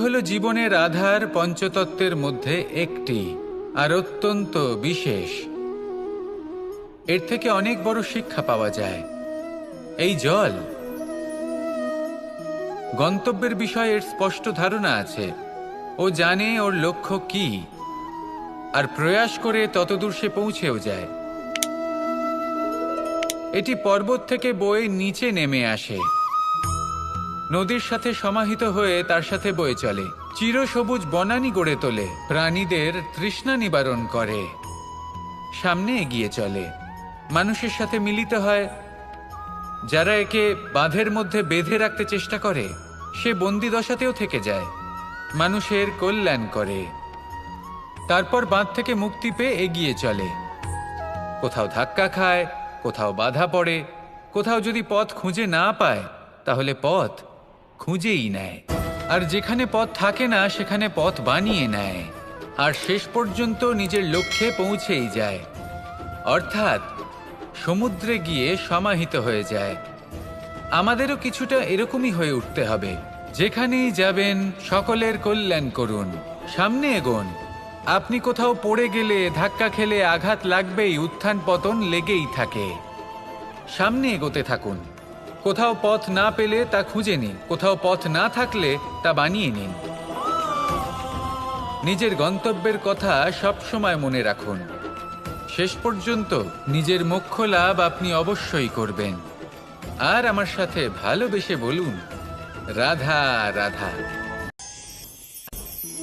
হলো জীবনের আধার পঞ্চতত্ত্বের মধ্যে একটি, আর অত্যন্ত বিশেষ। এর থেকে অনেক বড় শিক্ষা পাওয়া যায়। এই জল, গন্তব্যের বিষয়ে এর স্পষ্ট ধারণা আছে। ও জানে ওর লক্ষ্য কি, আর প্রয়াস করে ততদূর সে পৌঁছেও যায়। এটি পর্বত থেকে বয়ে নিচে নেমে আসে, নদীর সাথে সমাহিত হয়ে তার সাথে বয়ে চলে, চিরসবুজ বনানী গড়ে তোলে, প্রাণীদের তৃষ্ণা নিবারণ করে, সামনে এগিয়ে চলে, মানুষের সাথে মিলিত হয়। যারা একে বাঁধের মধ্যে বেঁধে রাখতে চেষ্টা করে, সে বন্দি দশাতেও থেকে যায়, মানুষের কল্যাণ করে। তারপর বাঁধ থেকে মুক্তি পেয়ে এগিয়ে চলে, কোথাও ধাক্কা খায়, কোথাও বাধা পড়ে, কোথাও যদি পথ খুঁজে না পায় তাহলে পথ খুঁজেই নেয়, আর যেখানে পথ থাকে না সেখানে পথ বানিয়ে নেয়, আর শেষ পর্যন্ত নিজের লক্ষ্যে পৌঁছেই যায়, অর্থাৎ সমুদ্রে গিয়ে সমাহিত হয়ে যায়। আমাদেরও কিছুটা এরকমই হয়ে উঠতে হবে। যেখানেই যাবেন সকলের কল্যাণ করুন, সামনে এগোন। আপনি কোথাও পড়ে গেলে, ধাক্কা খেলে আঘাত লাগবেই, উত্থান পতন লেগেই থাকে। সামনে এগোতে থাকুন। কোথাও পথ না পেলে তা খুঁজে নিন, কোথাও পথ না থাকলে তা বানিয়ে নিন। নিজের গন্তব্যের কথা সব সময় মনে রাখুন। শেষ পর্যন্ত নিজের মোক্ষ লাভ আপনি অবশ্যই করবেন। আর আমার সাথে ভালোবেসে বলুন, রাধা রাধা।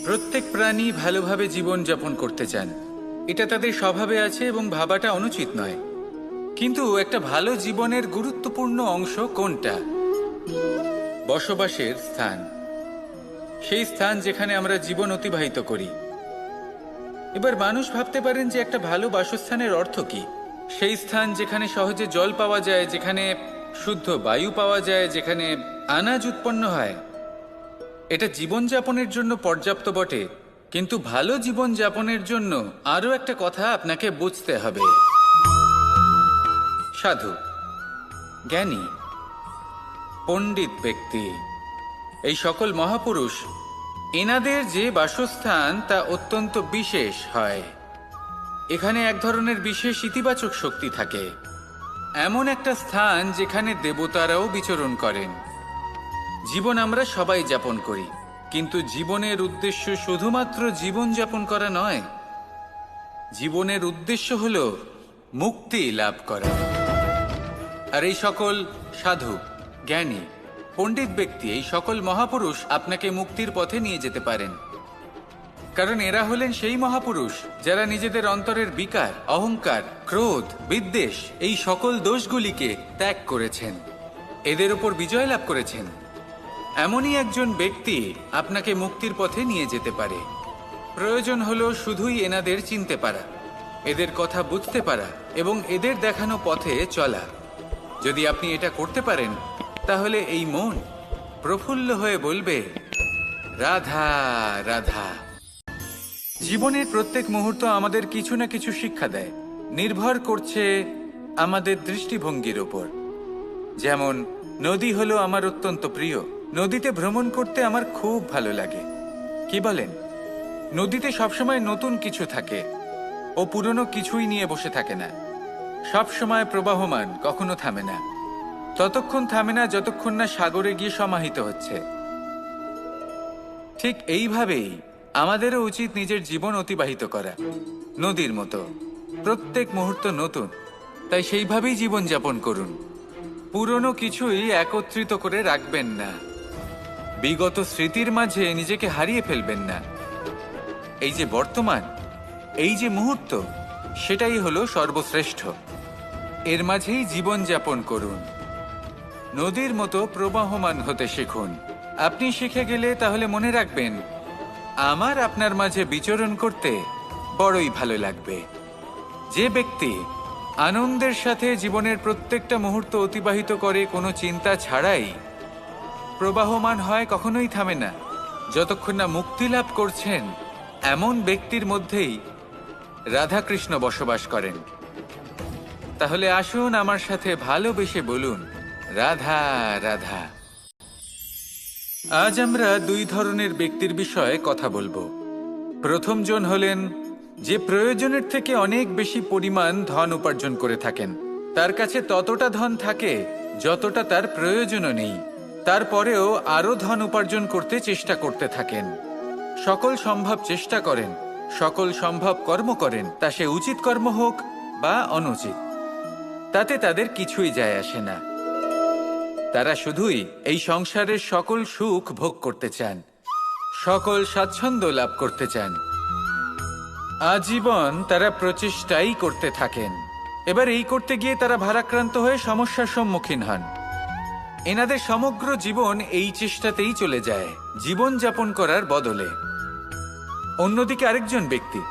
প্রত্যেক প্রাণী ভালোভাবে জীবন যাপন করতে চান, এটা তাদের স্বভাবে আছে এবং ভাবাটা অনুচিত নয়। কিন্তু একটা ভালো জীবনের গুরুত্বপূর্ণ অংশ কোনটা? বসবাসের স্থান, সেই স্থান যেখানে আমরা জীবন অতিবাহিত করি। এবার মানুষ ভাবতে পারেন যে একটা ভালো বাসস্থানের অর্থ কি? সেই স্থান যেখানে সহজে জল পাওয়া যায়, যেখানে শুদ্ধ বায়ু পাওয়া যায়, যেখানে আনাজ উৎপন্ন হয়। এটা জীবনযাপনের জন্য পর্যাপ্ত বটে, কিন্তু ভালো জীবনযাপনের জন্য আরও একটা কথা আপনাকে বুঝতে হবে। সাধু, জ্ঞানী, পণ্ডিত ব্যক্তি, এই সকল মহাপুরুষ, এনাদের যে বাসস্থান তা অত্যন্ত বিশেষ হয়। এখানে এক ধরনের বিশেষ ইতিবাচক শক্তি থাকে, এমন একটা স্থান যেখানে দেবতারাও বিচরণ করেন। জীবন আমরা সবাই যাপন করি, কিন্তু জীবনের উদ্দেশ্য শুধুমাত্র জীবন যাপন করা নয়। জীবনের উদ্দেশ্য হল মুক্তি লাভ করা। আর এই সকল সাধু, জ্ঞানী, পণ্ডিত ব্যক্তি, এই সকল মহাপুরুষ আপনাকে মুক্তির পথে নিয়ে যেতে পারেন। কারণ এরা হলেন সেই মহাপুরুষ যারা নিজেদের অন্তরের বিকার, অহংকার, ক্রোধ, বিদ্বেষ, এই সকল দোষগুলিকে ত্যাগ করেছেন, এদের উপর বিজয় লাভ করেছেন। এমনই একজন ব্যক্তি আপনাকে মুক্তির পথে নিয়ে যেতে পারে। প্রয়োজন হলো শুধুই এনাদের চিনতে পারা, এদের কথা বুঝতে পারা এবং এদের দেখানো পথে চলা। যদি আপনি এটা করতে পারেন, তাহলে এই মন প্রফুল্ল হয়ে বলবে, রাধা রাধা। জীবনের প্রত্যেক মুহূর্ত আমাদের কিছু না কিছু শিক্ষা দেয়, নির্ভর করছে আমাদের দৃষ্টিভঙ্গির ওপর। যেমন নদী হলো আমার অত্যন্ত প্রিয়, নদীতে ভ্রমণ করতে আমার খুব ভালো লাগে। কি বলেন? নদীতে সবসময় নতুন কিছু থাকে, ও পুরনো কিছুই নিয়ে বসে থাকে না। সব সময় প্রবাহমান, কখনো থামে না। ততক্ষণ থামে না যতক্ষণ না সাগরে গিয়ে সমাহিত হচ্ছে। ঠিক এইভাবেই আমাদেরও উচিত নিজের জীবন অতিবাহিত করা, নদীর মতো। প্রত্যেক মুহূর্ত নতুন, তাই সেইভাবেই জীবন যাপন করুন। পুরনো কিছুই একত্রিত করে রাখবেন না, বিগত স্মৃতির মাঝে নিজেকে হারিয়ে ফেলবেন না। এই যে বর্তমান, এই যে মুহূর্ত, সেটাই হলো সর্বশ্রেষ্ঠ। এর মাঝেই জীবন যাপন করুন, নদীর মতো প্রবাহমান হতে শিখুন। আপনি শিখে গেলে তাহলে মনে রাখবেন, আমার আপনার মাঝে বিচরণ করতে বড়ই ভালো লাগবে। যে ব্যক্তি আনন্দের সাথে জীবনের প্রত্যেকটা মুহূর্ত অতিবাহিত করে কোনো চিন্তা ছাড়াই, প্রবাহমান হয়, কখনোই থামে না, যতক্ষণ না মুক্তি লাভ করছেন, এমন ব্যক্তির মধ্যেই রাধাকৃষ্ণ বসবাস করেন। তাহলে আসুন আমার সাথে ভালোবেসে বলুন, রাধা রাধা। আজ আমরা দুই ধরনের ব্যক্তির বিষয়ে কথা বলবো। প্রথম জন হলেন যে প্রয়োজনের থেকে অনেক বেশি পরিমাণ ধন উপার্জন করে থাকেন। তার কাছে ততটা ধন থাকে যতটা তার প্রয়োজনও নেই, তারপরেও আরও ধন উপার্জন করতে চেষ্টা করতে থাকেন। সকল সম্ভব চেষ্টা করেন, সকল সম্ভব কর্ম করেন, তা সে উচিত কর্ম হোক বা অনুচিত, তাতে তাদের কিছুই যায় আসে না। তারা শুধুই এই সংসারের সকল সুখ ভোগ করতে চান, সকল স্বাচ্ছন্দ্য লাভ করতে চান। আজীবন তারা প্রচেষ্টাই করতে থাকেন। এবার এই করতে গিয়ে তারা ভারাক্রান্ত হয়ে সমস্যার সম্মুখীন হন। এনাদের সমগ্র জীবন এই চেষ্টাতেই চলে যায়, জীবন যাপন করার বদলে। অন্যদিকে আরেকজন ব্যক্তি,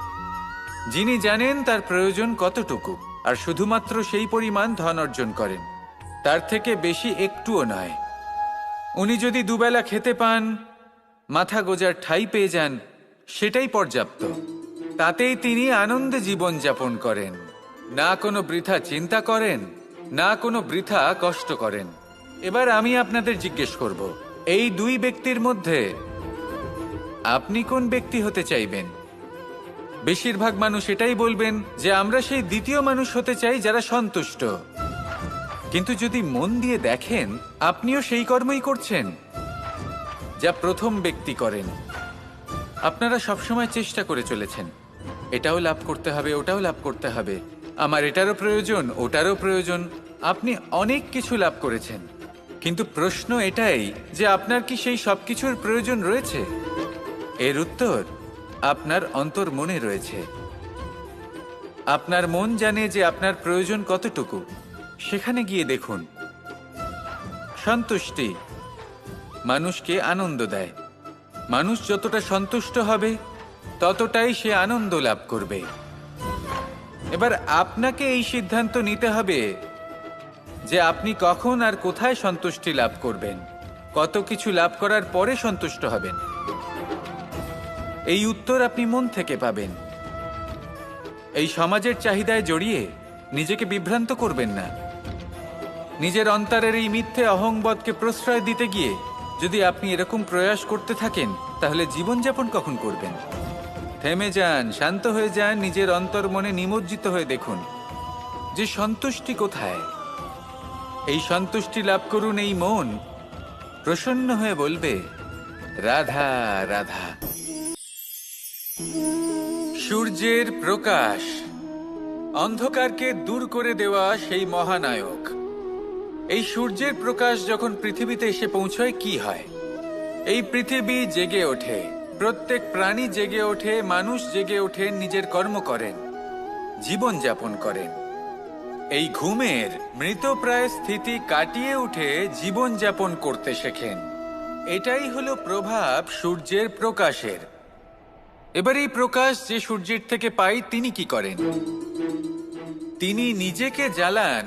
যিনি জানেন তার প্রয়োজন কতটুকু আর শুধুমাত্র সেই পরিমাণ ধন অর্জন করেন, তার থেকে বেশি একটুও নয়। উনি যদি দুবেলা খেতে পান, মাথা গোজার ঠাঁই পেয়ে যান, সেটাই পর্যাপ্ত। তাতেই তিনি আনন্দে জীবন যাপন করেন, না কোনো বৃথা চিন্তা করেন, না কোনো বৃথা কষ্ট করেন। এবার আমি আপনাদের জিজ্ঞেস করব, এই দুই ব্যক্তির মধ্যে আপনি কোন ব্যক্তি হতে চাইবেন? বেশিরভাগ মানুষ এটাই বলবেন যে আমরা সেই দ্বিতীয় মানুষ হতে চাই যারা সন্তুষ্ট। কিন্তু যদি মন দিয়ে দেখেন, আপনিও সেই কর্মই করছেন যা প্রথম ব্যক্তি করেন। আপনারা সবসময় চেষ্টা করে চলেছেন, এটাও লাভ করতে হবে, ওটাও লাভ করতে হবে, আমার এটারও প্রয়োজন, ওটারও প্রয়োজন। আপনি অনেক কিছু লাভ করেছেন, কিন্তু প্রশ্ন এটাই যে আপনার কি সেই সব কিছুর প্রয়োজন রয়েছে? এর উত্তর আপনার অন্তর্মনে রয়েছে। আপনার মন জানে যে আপনার প্রয়োজন কতটুকু। সেখানে গিয়ে দেখুন। সন্তুষ্টি মানুষকে আনন্দ দেয়। মানুষ যতটা সন্তুষ্ট হবে ততটাই সে আনন্দ লাভ করবে। এবার আপনাকে এই সিদ্ধান্ত নিতে হবে যে আপনি কখন আর কোথায় সন্তুষ্টি লাভ করবেন, কত কিছু লাভ করার পরে সন্তুষ্ট হবেন। এই উত্তর আপনি মন থেকে পাবেন। এই সমাজের চাহিদায় জড়িয়ে নিজেকে বিভ্রান্ত করবেন না। নিজের অন্তরের এই মিথ্যে অহংবোধকে প্রশ্রয় দিতে গিয়ে যদি আপনি এরকম প্রয়াস করতে থাকেন, তাহলে জীবনযাপন কখন করবেন? থেমে যান, শান্ত হয়ে যান, নিজের অন্তর্মনে নিমজ্জিত হয়ে দেখুন যে সন্তুষ্টি কোথায়। এই সন্তুষ্টি লাভ করুন। এই মন প্রসন্ন হয়ে বলবে, রাধা রাধা। সূর্যের প্রকাশ অন্ধকারকে দূর করে দেওয়া সেই মহানায়ক। এই সূর্যের প্রকাশ যখন পৃথিবীতে এসে পৌঁছয়, কি হয়? এই পৃথিবী জেগে ওঠে, প্রত্যেক প্রাণী জেগে ওঠে, মানুষ জেগে ওঠে, নিজের কর্ম করেন, জীবন যাপন করেন। এই ঘুমের মৃতপ্রায় স্থিতি কাটিয়ে উঠে জীবন যাপন করতে শেখেন। এটাই হলো প্রভাব সূর্যের প্রকাশের। এবার এই প্রকাশ যে সূর্যের থেকে পাই, তিনি কি করেন? তিনি নিজেকে জ্বালান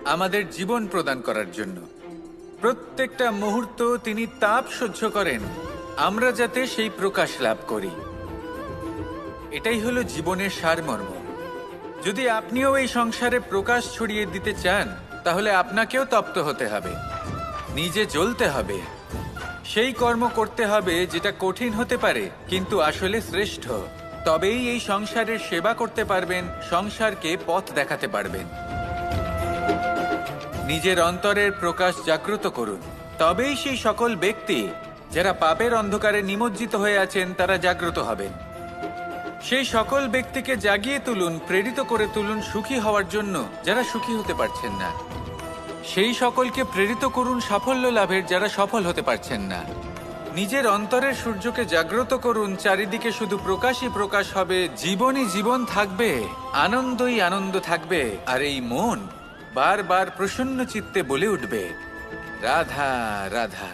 আমাদের জীবন প্রদান করার জন্য। প্রত্যেকটা মুহূর্ত তিনি তাপ সহ্য করেন, আমরা যাতে সেই প্রকাশ লাভ করি। এটাই হলো জীবনের সারমর্ম। যদি আপনিও এই সংসারে প্রকাশ ছড়িয়ে দিতে চান, তাহলে আপনাকেও তপ্ত হতে হবে, নিজে জ্বলতে হবে, সেই কর্ম করতে হবে যেটা কঠিন হতে পারে কিন্তু আসলে শ্রেষ্ঠ। তবেই এই সংসারের সেবা করতে পারবেন, সংসারকে পথ দেখাতে পারবেন। নিজের অন্তরের প্রকাশ জাগ্রত করুন, তবেই সেই সকল ব্যক্তি যারা পাপের অন্ধকারে নিমজ্জিত হয়ে আছেন তারা জাগ্রত হবেন। সেই সকল ব্যক্তিকে জাগিয়ে তুলুন, প্রেরিত করে তুলুন সুখী হওয়ার জন্য যারা সুখী হতে পারছেন না। সেই সকলকে প্রেরিত করুন সাফল্য লাভের যারা সফল হতে পারছেন না। নিজের অন্তরের সূর্যকে জাগ্রত করুন, চারিদিকে শুধু প্রকাশই প্রকাশ হবে, জীবনই জীবন থাকবে, আনন্দই আনন্দ থাকবে। আর এই মন বারবার প্রসন্ন চিত্তে বলে উঠবে, রাধা রাধা।